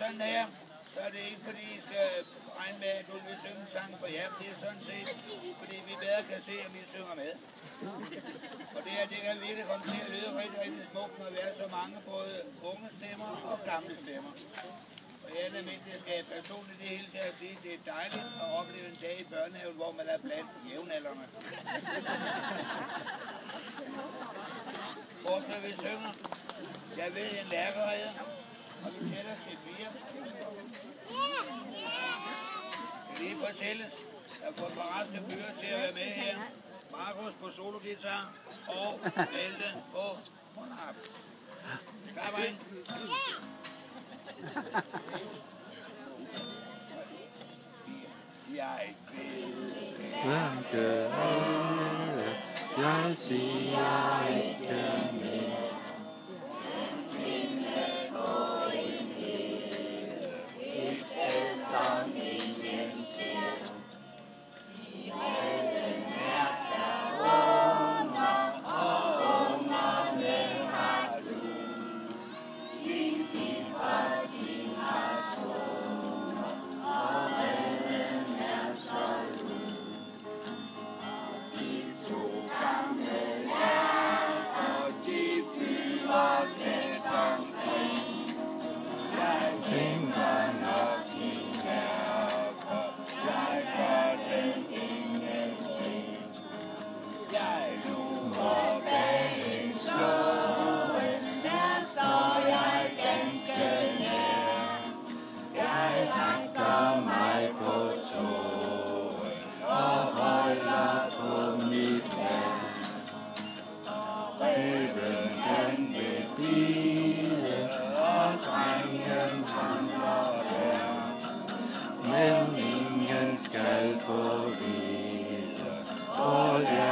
sådan her, så er det ikke fordi, I skal regne med, at du vil synge en sang for jer. Det er sådan set, fordi vi bedre kan se, at vi synger med. Og det her, det kan virkelig komme til at lyde rigtig, rigtig smukt, når vi er så mange, både unge stemmer og gamle stemmer. Og jeg er almindeligt skal personligt det hele til at sige, at det er dejligt at opleve en dag i børnehaven, hvor man er blandt jævnaldrende. Hvor skal vi synger? Jeg ved en lærkerede, og vi tæller til 4. Det lige fortælles, at få for raske fyre til at være med her. Markus på sologitar og Malte på mundharp. Klar, dreng? Jeg Blanke øjne, jeg siger ikke mere. Findes på en hede, et sted som ingen ser. I hallen er der unger, og ungerne har du. Din fiber, din har sunger, og hallen er så lun. De 2 gamle hjerter, de flyver tæt omkring. Jeg tænker nok i mærker, jeg gør den ingenting. Jeg lurer bag en slåen, der står jeg ganske nær. Jeg rækker mig på tåen og holder på mit land. Ræven den vil bide, og drengen vandrer der. Men ingen skal få vide, hvor jeg